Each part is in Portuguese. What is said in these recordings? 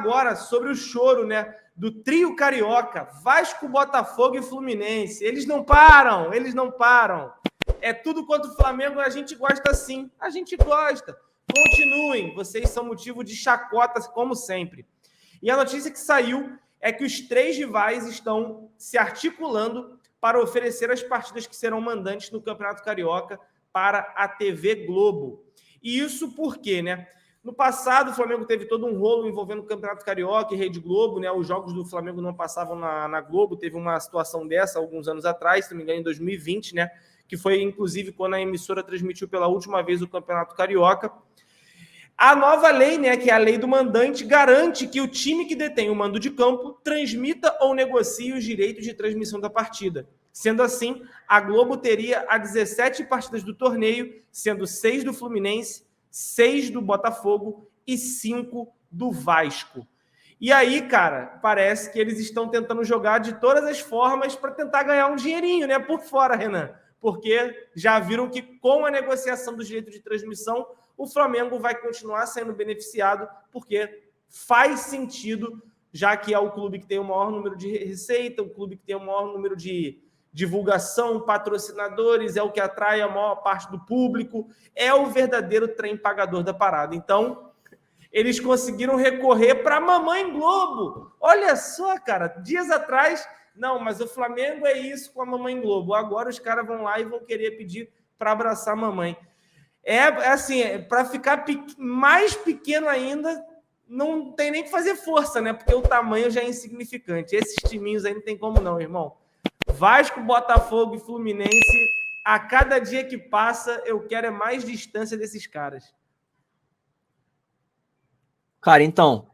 agora sobre o choro, né, do trio carioca, Vasco, Botafogo e Fluminense. Eles não param, eles não param. É tudo contra o Flamengo, a gente gosta sim, a gente gosta. Continuem, vocês são motivo de chacota, como sempre. E a notícia que saiu é que os 3 rivais estão se articulando para oferecer as partidas que serão mandantes no Campeonato Carioca para a TV Globo. E isso por quê, né? No passado, o Flamengo teve todo um rolo envolvendo o Campeonato Carioca e Rede Globo, né? Os jogos do Flamengo não passavam na Globo, teve uma situação dessa alguns anos atrás, se não me engano, em 2020, né? Que foi, inclusive, quando a emissora transmitiu pela última vez o Campeonato Carioca. A nova lei, né, que é a lei do mandante, garante que o time que detém o mando de campo transmita ou negocie os direitos de transmissão da partida. Sendo assim, a Globo teria as 17 partidas do torneio, sendo 6 do Fluminense, 6 do Botafogo e 5 do Vasco. E aí, cara, parece que eles estão tentando jogar de todas as formas para tentar ganhar um dinheirinho, né, por fora, Renan. Porque já viram que com a negociação dos direitos de transmissão, o Flamengo vai continuar sendo beneficiado, porque faz sentido, já que é o clube que tem o maior número de receita, o clube que tem o maior número de divulgação, patrocinadores, é o que atrai a maior parte do público, é o verdadeiro trem pagador da parada. Então, eles conseguiram recorrer para a Mamãe Globo. Olha só, cara, dias atrás, não, mas o Flamengo é isso com a Mamãe Globo. Agora os caras vão lá e vão querer pedir para abraçar a mamãe. Para ficar mais pequeno ainda, não tem nem que fazer força, né? Porque o tamanho já é insignificante. Esses timinhos aí não tem como não, irmão. Vasco, Botafogo e Fluminense, a cada dia que passa, eu quero é mais distância desses caras. Cara, então,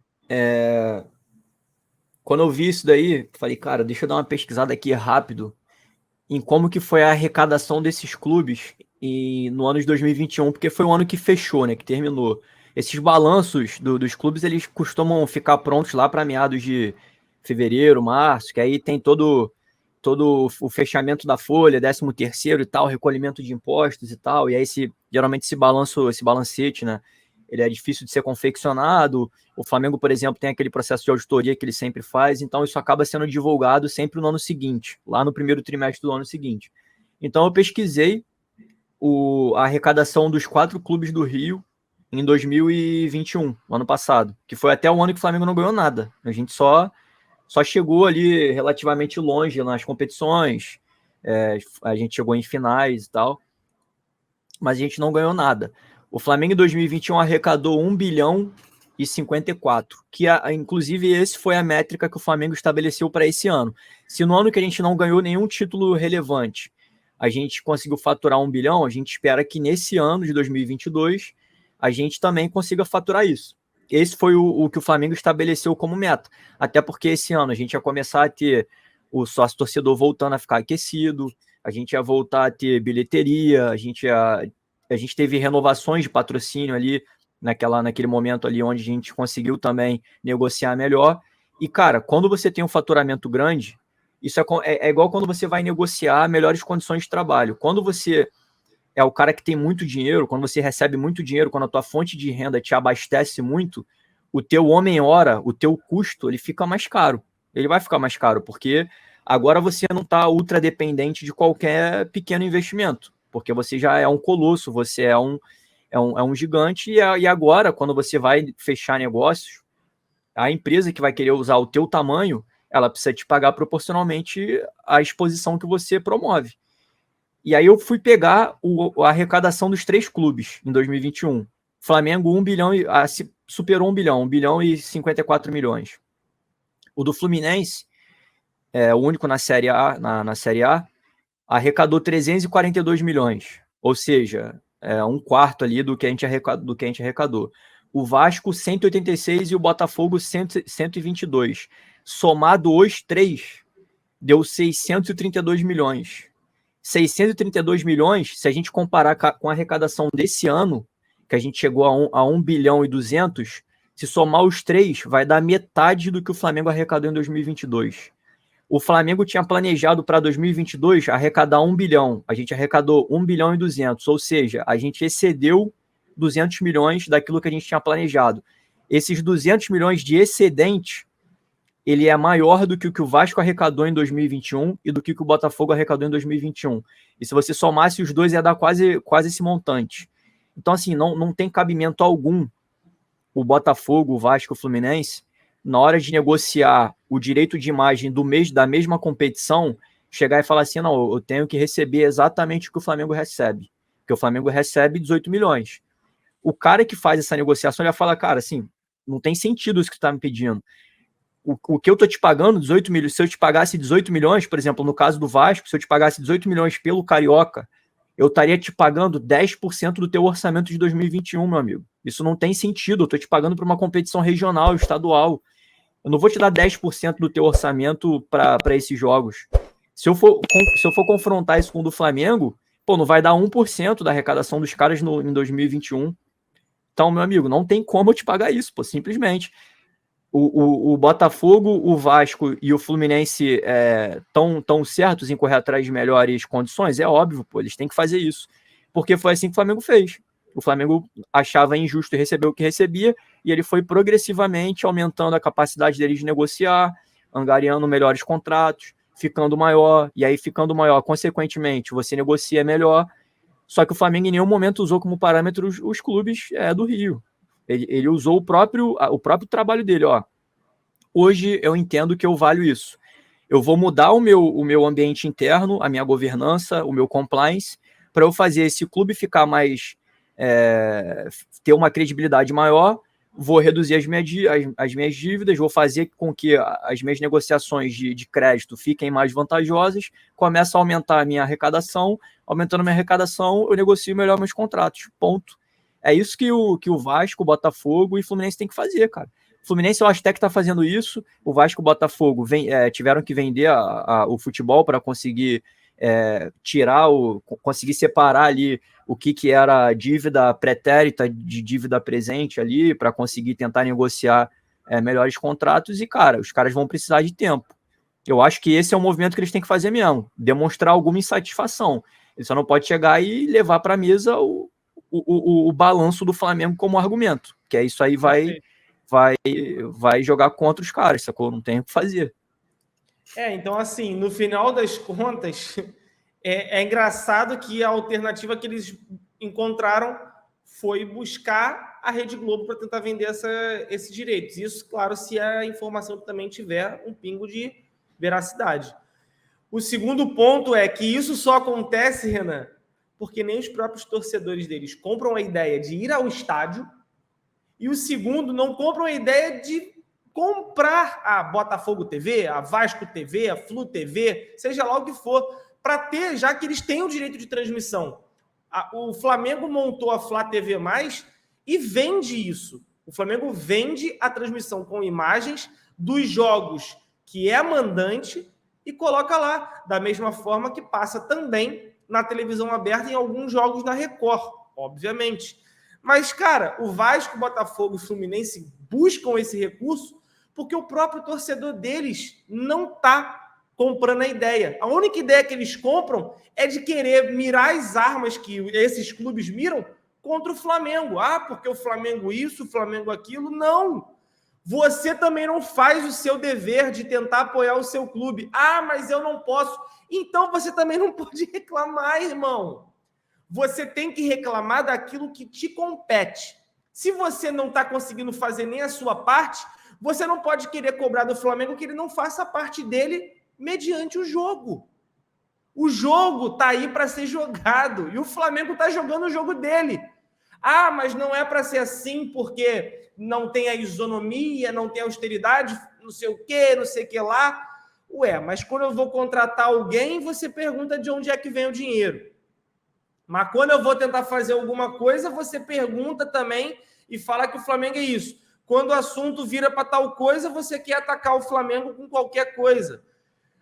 quando eu vi isso daí, falei, cara, deixa eu dar uma pesquisada aqui rápido em como que foi a arrecadação desses clubes no ano de 2021, porque foi o ano que fechou, né, que terminou. Esses balanços dos clubes, eles costumam ficar prontos lá para meados de fevereiro, março, que aí tem todo o fechamento da folha, 13º e tal, recolhimento de impostos e tal, e aí geralmente esse balancete, né, ele é difícil de ser confeccionado. O Flamengo, por exemplo, tem aquele processo de auditoria que ele sempre faz, então isso acaba sendo divulgado sempre no ano seguinte, lá no primeiro trimestre do ano seguinte. Então eu pesquisei a arrecadação dos 4 clubes do Rio em 2021, no ano passado, que foi até o ano que o Flamengo não ganhou nada. A gente só chegou ali relativamente longe nas competições, a gente chegou em finais e tal, mas a gente não ganhou nada. O Flamengo em 2021 arrecadou 1 bilhão e 54, que inclusive esse foi a métrica que o Flamengo estabeleceu para esse ano. Se no ano que a gente não ganhou nenhum título relevante, a gente conseguiu faturar 1 bilhão, a gente espera que nesse ano de 2022 a gente também consiga faturar isso. Esse foi o que o Flamengo estabeleceu como meta, até porque esse ano a gente ia começar a ter o sócio-torcedor voltando a ficar aquecido, a gente ia voltar a ter bilheteria, a gente teve renovações de patrocínio ali, naquele momento ali onde a gente conseguiu também negociar melhor. E, cara, quando você tem um faturamento grande, isso é igual quando você vai negociar melhores condições de trabalho. Quando você é o cara que tem muito dinheiro, quando você recebe muito dinheiro, quando a tua fonte de renda te abastece muito, o teu homem-hora, o teu custo, ele fica mais caro. Ele vai ficar mais caro, porque agora você não está ultra dependente de qualquer pequeno investimento, porque você já é um colosso, você é um gigante, e agora, quando você vai fechar negócios, a empresa que vai querer usar o teu tamanho, ela precisa te pagar proporcionalmente à exposição que você promove. E aí eu fui pegar a arrecadação dos 3 clubes em 2021. Flamengo, 1 bilhão, superou 1 bilhão, 1 bilhão e 54 milhões. O do Fluminense, o único na Série A, na Série A, arrecadou 342 milhões, ou seja, um quarto ali do que a gente arrecadou. O Vasco, 186 e o Botafogo, 122. Somado os 3, deu 632 milhões. 632 milhões, se a gente comparar com a arrecadação desse ano, que a gente chegou a 1 bilhão e 200, se somar os 3, vai dar metade do que o Flamengo arrecadou em 2022. O Flamengo tinha planejado para 2022 arrecadar 1 bilhão. A gente arrecadou 1 bilhão e 200, ou seja, a gente excedeu 200 milhões daquilo que a gente tinha planejado. esses 200 milhões de excedente, ele é maior do que o Vasco arrecadou em 2021 e do que o Botafogo arrecadou em 2021. E se você somasse os dois, ia dar quase esse montante. Então, assim, não tem cabimento algum o Botafogo, o Vasco, o Fluminense, na hora de negociar o direito de imagem da mesma competição, chegar e falar assim, não, eu tenho que receber exatamente o que o Flamengo recebe. Porque o Flamengo recebe 18 milhões. O cara que faz essa negociação, ele vai falar, cara, assim, não tem sentido isso que tu tá me pedindo. O que eu tô te pagando, 18 milhões, se eu te pagasse 18 milhões, por exemplo, no caso do Vasco, se eu te pagasse 18 milhões pelo Carioca, eu estaria te pagando 10% do teu orçamento de 2021, meu amigo. Isso não tem sentido, eu tô te pagando para uma competição regional, estadual. Eu não vou te dar 10% do teu orçamento para esses jogos. Se eu for confrontar isso com o do Flamengo, pô, não vai dar 1% da arrecadação dos caras em 2021. Então, meu amigo, não tem como eu te pagar isso, pô, simplesmente. O Botafogo, o Vasco e o Fluminense tão certos em correr atrás de melhores condições? É óbvio, pô, eles têm que fazer isso. Porque foi assim que o Flamengo fez. O Flamengo achava injusto receber o que recebia e ele foi progressivamente aumentando a capacidade deles de negociar, angariando melhores contratos, ficando maior, e aí ficando maior, consequentemente, você negocia melhor. Só que o Flamengo em nenhum momento usou como parâmetro os clubes do Rio. Ele usou o próprio trabalho dele, ó. Hoje eu entendo que eu valho isso. Eu vou mudar o meu ambiente interno, a minha governança, o meu compliance, para eu fazer esse clube ficar mais... ter uma credibilidade maior, vou reduzir as minhas dívidas, vou fazer com que as minhas negociações de crédito fiquem mais vantajosas, começo a aumentar a minha arrecadação, aumentando a minha arrecadação, eu negocio melhor meus contratos, ponto. É isso que o Vasco, o Botafogo e o Fluminense tem que fazer, cara. O Fluminense eu acho até que está fazendo isso, o Vasco e o Botafogo tiveram que vender o futebol para conseguir conseguir separar ali o que era dívida pretérita de dívida presente ali, para conseguir tentar negociar melhores contratos, e, cara, os caras vão precisar de tempo. Eu acho que esse é o movimento que eles têm que fazer mesmo, demonstrar alguma insatisfação. Ele só não pode chegar e levar para a mesa o balanço do Flamengo como argumento, que é isso aí vai jogar contra os caras, sacou? Não tem o que fazer. Então, assim, no final das contas, é engraçado que a alternativa que eles encontraram foi buscar a Rede Globo para tentar vender esses direitos. Isso, claro, se a informação também tiver um pingo de veracidade. O segundo ponto é que isso só acontece, Renan, porque nem os próprios torcedores deles compram a ideia de ir ao estádio, e o segundo, não compram a ideia de comprar a Botafogo TV, a Vasco TV, a Flu TV, seja lá o que for, para ter, já que eles têm o direito de transmissão. O Flamengo montou a Flá TV+, e vende isso. O Flamengo vende a transmissão com imagens dos jogos que é mandante e coloca lá, da mesma forma que passa também na televisão aberta em alguns jogos na Record, obviamente. Mas, cara, o Vasco, Botafogo e Fluminense buscam esse recurso porque o próprio torcedor deles não está comprando a ideia. A única ideia que eles compram é de querer mirar as armas que esses clubes miram contra o Flamengo. Ah, porque o Flamengo isso, o Flamengo aquilo. Não! Você também não faz o seu dever de tentar apoiar o seu clube. Ah, mas eu não posso. Então você também não pode reclamar, irmão. Você tem que reclamar daquilo que te compete. Se você não está conseguindo fazer nem a sua parte, você não pode querer cobrar do Flamengo que ele não faça a parte dele mediante o jogo. O jogo está aí para ser jogado e o Flamengo está jogando o jogo dele. Ah, mas não é para ser assim porque não tem a isonomia, não tem a austeridade, não sei o que lá. Ué, mas quando eu vou contratar alguém, você pergunta de onde é que vem o dinheiro. Mas quando eu vou tentar fazer alguma coisa, você pergunta também e fala que o Flamengo é isso. Quando o assunto vira para tal coisa, você quer atacar o Flamengo com qualquer coisa.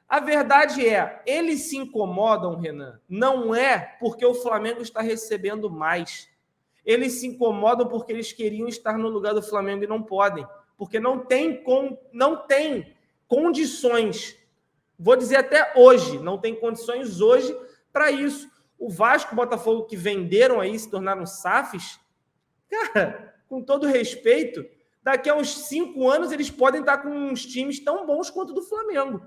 A verdade é, eles se incomodam, Renan, não é porque o Flamengo está recebendo mais. Eles se incomodam porque eles queriam estar no lugar do Flamengo e não podem. Porque não tem condições. Vou dizer até hoje, não tem condições hoje para isso. O Vasco e o Botafogo que venderam aí, se tornaram SAFs, cara, com todo respeito, Daqui a uns 5 anos, eles podem estar com uns times tão bons quanto o do Flamengo.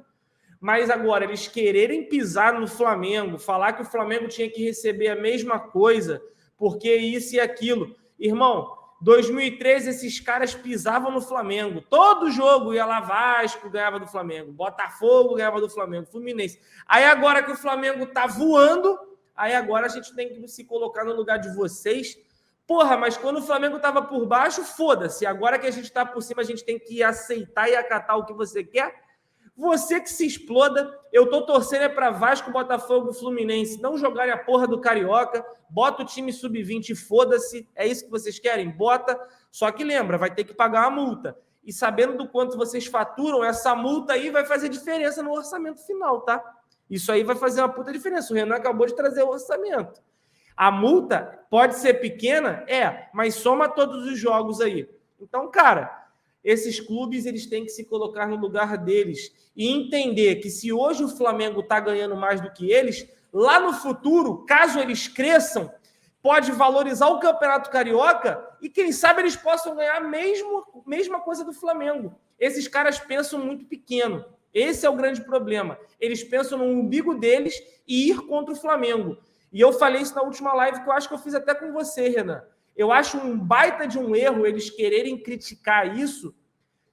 Mas agora, eles quererem pisar no Flamengo, falar que o Flamengo tinha que receber a mesma coisa, porque isso e aquilo. Irmão, 2013, esses caras pisavam no Flamengo. Todo jogo ia lá, Vasco ganhava do Flamengo, Botafogo ganhava do Flamengo, Fluminense. Aí agora que o Flamengo tá voando, aí agora a gente tem que se colocar no lugar de vocês. Porra, mas quando o Flamengo tava por baixo, foda-se. Agora que a gente tá por cima, a gente tem que aceitar e acatar o que você quer. Você que se exploda, eu tô torcendo para Vasco, Botafogo e Fluminense não jogarem a porra do Carioca, bota o time sub-20 e foda-se, é isso que vocês querem? Bota, só que lembra, vai ter que pagar uma multa. E sabendo do quanto vocês faturam, essa multa aí vai fazer diferença no orçamento final, tá? Isso aí vai fazer uma puta diferença. O Renan acabou de trazer o orçamento. A multa pode ser pequena, mas soma todos os jogos aí. Então, cara, esses clubes eles têm que se colocar no lugar deles e entender que se hoje o Flamengo está ganhando mais do que eles, lá no futuro, caso eles cresçam, pode valorizar o Campeonato Carioca e quem sabe eles possam ganhar a mesma coisa do Flamengo. Esses caras pensam muito pequeno. Esse é o grande problema. Eles pensam no umbigo deles e ir contra o Flamengo. E eu falei isso na última live que eu acho que eu fiz até com você, Renan. Eu acho um baita de um erro eles quererem criticar isso,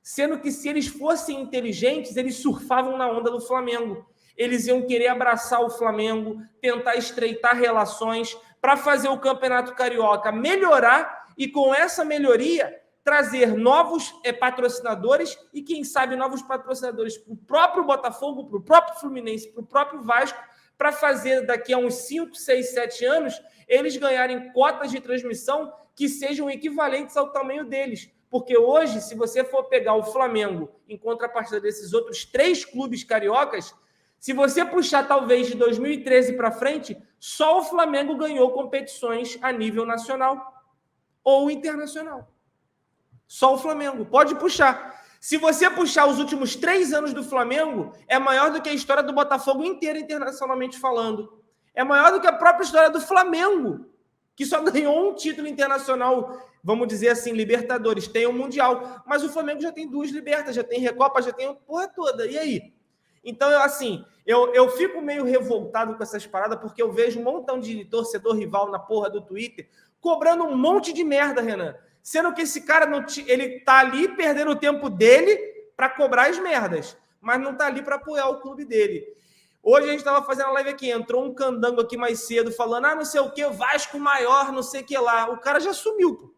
sendo que se eles fossem inteligentes, eles surfavam na onda do Flamengo. Eles iam querer abraçar o Flamengo, tentar estreitar relações para fazer o Campeonato Carioca melhorar e, com essa melhoria, trazer novos patrocinadores e, quem sabe, novos patrocinadores para o próprio Botafogo, para o próprio Fluminense, para o próprio Vasco, para fazer daqui a uns 5, 6, 7 anos eles ganharem cotas de transmissão que sejam equivalentes ao tamanho deles. Porque hoje, se você for pegar o Flamengo em contrapartida desses outros 3 clubes cariocas, se você puxar talvez de 2013 para frente, só o Flamengo ganhou competições a nível nacional ou internacional. Só o Flamengo. Pode puxar. Se você puxar os últimos 3 anos do Flamengo, é maior do que a história do Botafogo inteira, internacionalmente falando. É maior do que a própria história do Flamengo, que só ganhou um título internacional, vamos dizer assim, Libertadores. Tem o Mundial, mas o Flamengo já tem 2 Libertas, já tem Recopa, já tem a porra toda. E aí? Então, eu fico meio revoltado com essas paradas, porque eu vejo um montão de torcedor rival na porra do Twitter cobrando um monte de merda, Renan. Sendo que esse cara, ele tá ali perdendo o tempo dele para cobrar as merdas, mas não tá ali para apoiar o clube dele. Hoje a gente estava fazendo a live aqui, entrou um candango aqui mais cedo, falando, não sei o que, Vasco maior, não sei o que lá. O cara já sumiu, pô.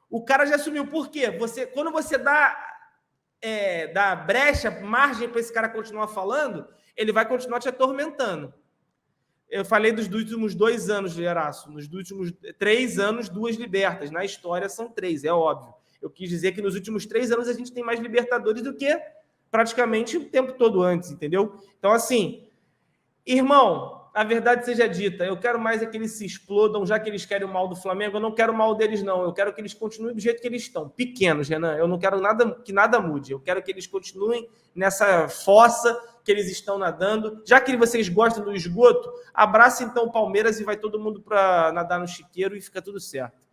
O cara já sumiu. Por quê? Quando você dá brecha, margem para esse cara continuar falando, ele vai continuar te atormentando. Eu falei dos últimos 2 anos, Geraço. Nos últimos 3 anos, 2 Libertas. Na história são 3, é óbvio. Eu quis dizer que nos últimos 3 anos a gente tem mais Libertadores do que praticamente o tempo todo antes, entendeu? Então, assim, irmão, a verdade seja dita, eu quero mais é que eles se explodam, já que eles querem o mal do Flamengo, eu não quero o mal deles, não. Eu quero que eles continuem do jeito que eles estão, pequenos, Renan. Eu não quero que nada mude. Eu quero que eles continuem nessa fossa que eles estão nadando. Já que vocês gostam do esgoto, abraça então o Palmeiras e vai todo mundo para nadar no chiqueiro e fica tudo certo.